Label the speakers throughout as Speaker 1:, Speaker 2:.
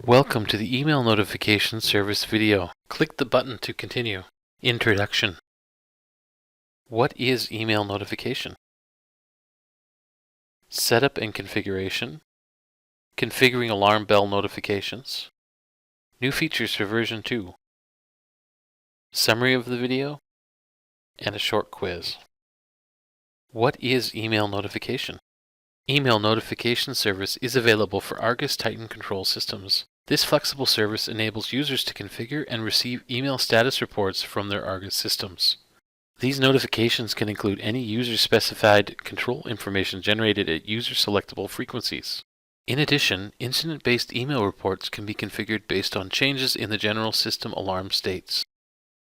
Speaker 1: Welcome to the Email Notification Service video. Click the button to continue. Introduction. What is email notification? Setup and configuration. Configuring alarm bell notifications. New features for version 2. Summary of the video. And a short quiz. What is email notification? Email notification service is available for Argus Titan control systems. This flexible service enables users to configure and receive email status reports from their Argus systems. These notifications can include any user-specified control information generated at user-selectable frequencies. In addition, incident-based email reports can be configured based on changes in the general system alarm states.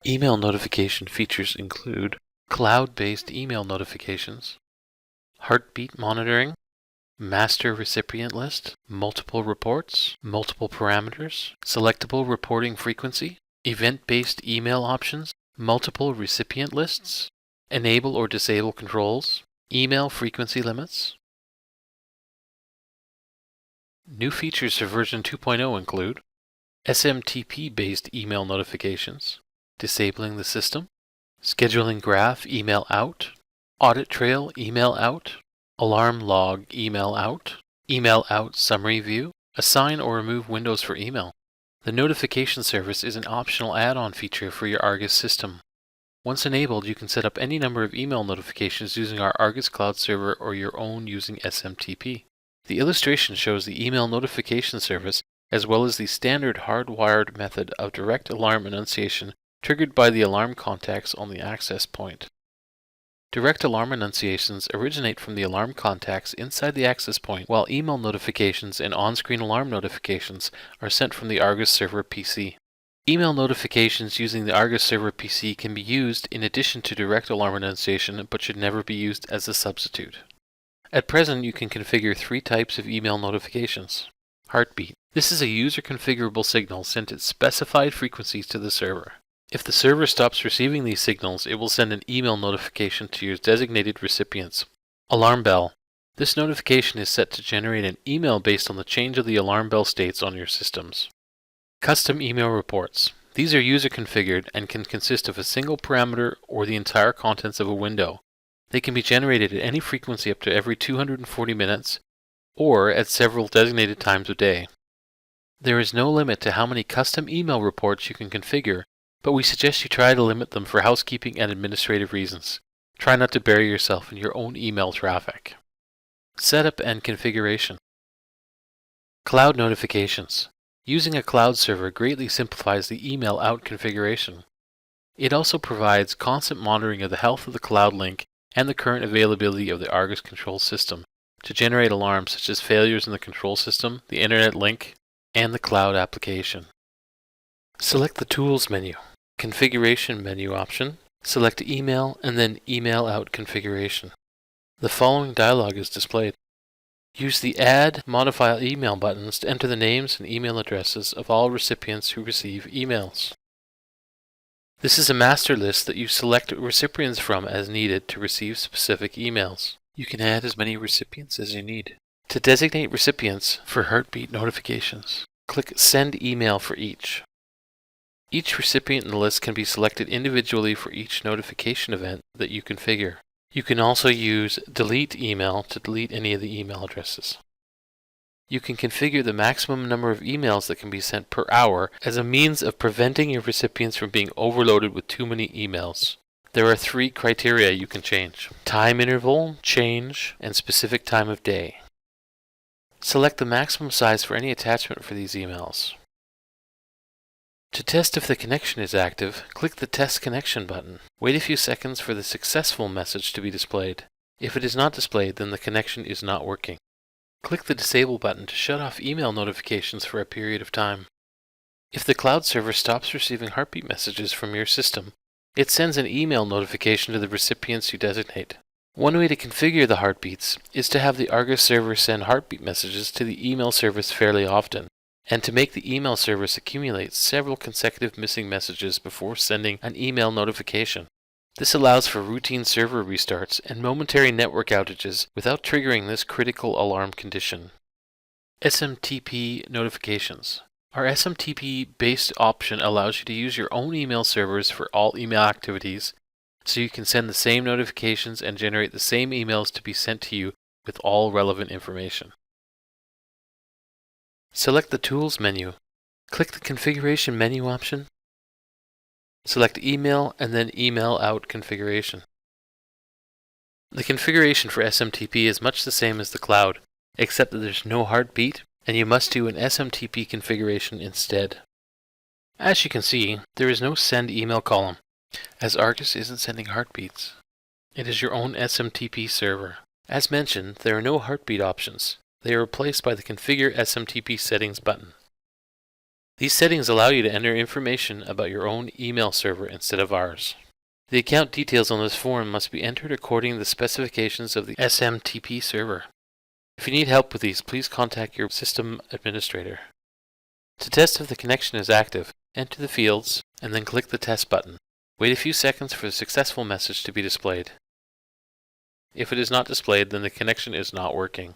Speaker 1: Email notification features include cloud-based email notifications, heartbeat monitoring, master recipient list, multiple reports, multiple parameters, selectable reporting frequency, event-based email options, multiple recipient lists, enable or disable controls, email frequency limits. New features for version 2.0 include SMTP-based email notifications, disabling the system, scheduling graph email out, audit trail email out, alarm log email out summary view, assign or remove windows for email. The notification service is an optional add-on feature for your Argus system. Once enabled, you can set up any number of email notifications using our Argus Cloud server or your own using SMTP. The illustration shows the email notification service as well as the standard hardwired method of direct alarm annunciation triggered by the alarm contacts on the access point. Direct alarm annunciations originate from the alarm contacts inside the access point, while email notifications and on-screen alarm notifications are sent from the Argus Server PC. Email notifications using the Argus Server PC can be used in addition to direct alarm annunciation, but should never be used as a substitute. At present, you can configure 3 types of email notifications. Heartbeat. This is a user-configurable signal sent at specified frequencies to the server. If the server stops receiving these signals, it will send an email notification to your designated recipients. Alarm bell. This notification is set to generate an email based on the change of the alarm bell states on your systems. Custom email reports. These are user configured and can consist of a single parameter or the entire contents of a window. They can be generated at any frequency up to every 240 minutes or at several designated times of day. There is no limit to how many custom email reports you can configure, but we suggest you try to limit them for housekeeping and administrative reasons. Try not to bury yourself in your own email traffic. Setup and configuration. Cloud notifications. Using a cloud server greatly simplifies the email out configuration. It also provides constant monitoring of the health of the cloud link and the current availability of the Argus control system to generate alarms such as failures in the control system, the internet link, and the cloud application. Select the Tools menu. Configuration menu option, select Email and then Email Out configuration. The following dialog is displayed. Use the Add, Modify Email buttons to enter the names and email addresses of all recipients who receive emails. This is a master list that you select recipients from as needed to receive specific emails. You can add as many recipients as you need. To designate recipients for heartbeat notifications, click Send Email for each. Each recipient in the list can be selected individually for each notification event that you configure. You can also use Delete Email to delete any of the email addresses. You can configure the maximum number of emails that can be sent per hour as a means of preventing your recipients from being overloaded with too many emails. There are 3 criteria you can change: time interval, change, and specific time of day. Select the maximum size for any attachment for these emails. To test if the connection is active, click the Test Connection button. Wait a few seconds for the successful message to be displayed. If it is not displayed, then the connection is not working. Click the Disable button to shut off email notifications for a period of time. If the cloud server stops receiving heartbeat messages from your system, it sends an email notification to the recipients you designate. One way to configure the heartbeats is to have the Argus server send heartbeat messages to the email service fairly often, and to make the email service accumulate several consecutive missing messages before sending an email notification. This allows for routine server restarts and momentary network outages without triggering this critical alarm condition. SMTP notifications. Our SMTP-based option allows you to use your own email servers for all email activities, so you can send the same notifications and generate the same emails to be sent to you with all relevant information. Select the Tools menu. Click the Configuration menu option. Select Email and then Email Out configuration. The configuration for SMTP is much the same as the cloud, except that there's no heartbeat, and you must do an SMTP configuration instead. As you can see, there is no Send Email column, as Argus isn't sending heartbeats. It is your own SMTP server. As mentioned, there are no heartbeat options. They are replaced by the Configure SMTP Settings button. These settings allow you to enter information about your own email server instead of ours. The account details on this form must be entered according to the specifications of the SMTP server. If you need help with these, please contact your system administrator. To test if the connection is active, enter the fields and then click the Test button. Wait a few seconds for the successful message to be displayed. If it is not displayed, then the connection is not working.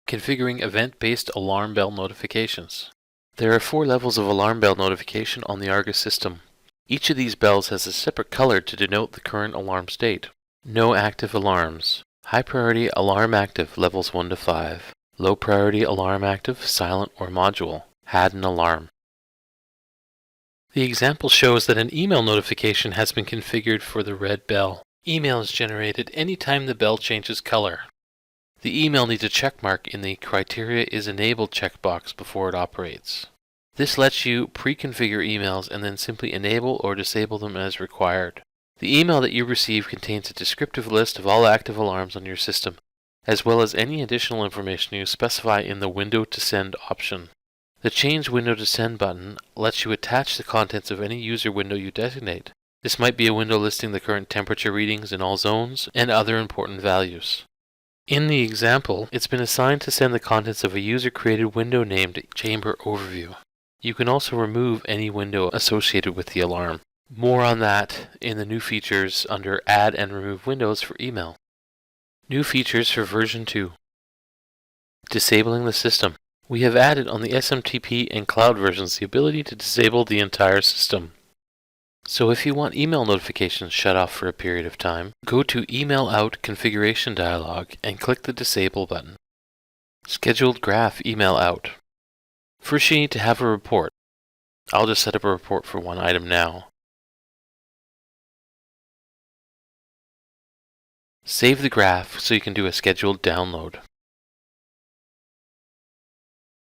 Speaker 1: Configuring event-based alarm bell notifications. There are 4 levels of alarm bell notification on the Argus system. Each of these bells has a separate color to denote the current alarm state. No active alarms. High priority alarm active levels 1 to 5. Low priority alarm active, silent or module. Had an alarm. The example shows that an email notification has been configured for the red bell. Email is generated anytime the bell changes color. The email needs a checkmark in the Criteria is Enabled checkbox before it operates. This lets you pre-configure emails and then simply enable or disable them as required. The email that you receive contains a descriptive list of all active alarms on your system, as well as any additional information you specify in the Window to Send option. The Change Window to Send button lets you attach the contents of any user window you designate. This might be a window listing the current temperature readings in all zones and other important values. In the example, it's been assigned to send the contents of a user-created window named Chamber Overview. You can also remove any window associated with the alarm. More on that in the new features under Add and Remove Windows for email. New features for version 2. Disabling the system. We have added on the SMTP and cloud versions the ability to disable the entire system. So if you want email notifications shut off for a period of time, go to Email Out Configuration dialog and click the Disable button. Scheduled Graph Email Out. First you need to have a report. I'll just set up a report for one item now. Save the graph so you can do a scheduled download.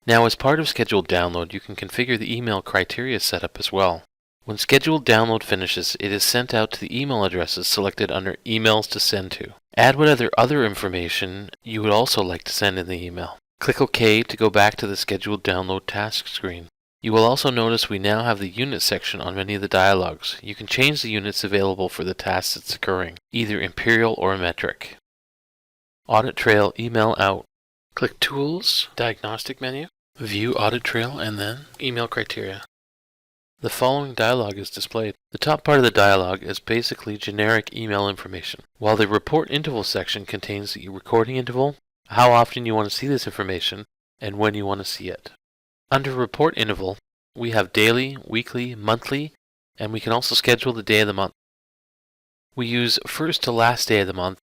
Speaker 1: Now as part of scheduled download, you can configure the email criteria setup as well. When scheduled download finishes, it is sent out to the email addresses selected under Emails to Send to. Add what other information you would also like to send in the email. Click OK to go back to the scheduled download task screen. You will also notice we now have the unit section on many of the dialogues. You can change the units available for the task that's occurring, either imperial or metric. Audit Trail Email Out. Click Tools, Diagnostic menu, View Audit Trail, and then Email Criteria. The following dialog is displayed. The top part of the dialog is basically generic email information, while the Report Interval section contains the recording interval, how often you want to see this information, and when you want to see it. Under Report Interval, we have daily, weekly, monthly, and we can also schedule the day of the month. We use first to last day of the month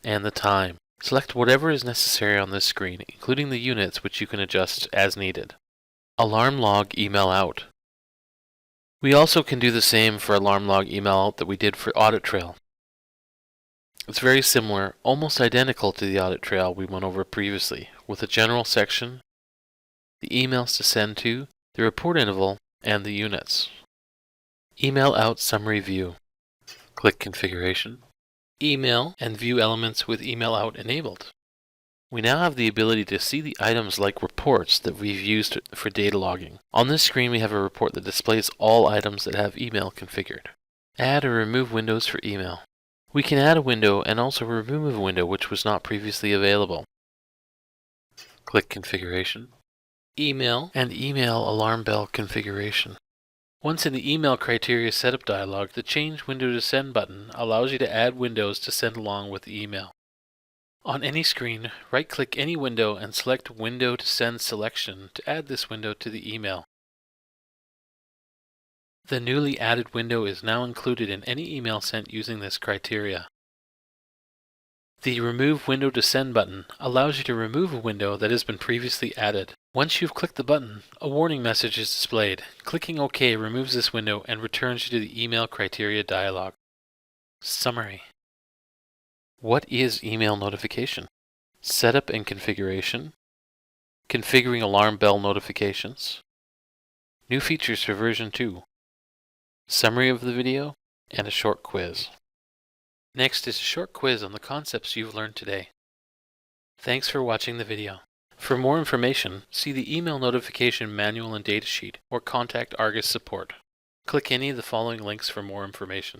Speaker 1: and the time. Select whatever is necessary on this screen, including the units, which you can adjust as needed. Alarm Log Email Out. We also can do the same for Alarm Log Email Out that we did for Audit Trail. It's very similar, almost identical to the audit trail we went over previously, with a general section, the emails to send to, the report interval, and the units. Email Out Summary View. Click Configuration, Email, and view elements with Email Out enabled. We now have the ability to see the items like reports that we've used for data logging. On this screen we have a report that displays all items that have email configured. Add or remove windows for email. We can add a window and also remove a window which was not previously available. Click Configuration, Email, and Email Alarm Bell Configuration. Once in the Email Criteria Setup dialog, the Change Window to Send button allows you to add windows to send along with the email. On any screen, right-click any window and select Window to Send Selection to add this window to the email. The newly added window is now included in any email sent using this criteria. The Remove Window to Send button allows you to remove a window that has been previously added. Once you've clicked the button, a warning message is displayed. Clicking OK removes this window and returns you to the Email Criteria dialog. Summary. What is email notification? Setup and configuration. Configuring alarm bell notifications. New features for version 2. Summary of the video and a short quiz. Next is a short quiz on the concepts you've learned today. Thanks for watching the video. For more information, see the Email Notification Manual and Datasheet or contact Argus Support. Click any of the following links for more information.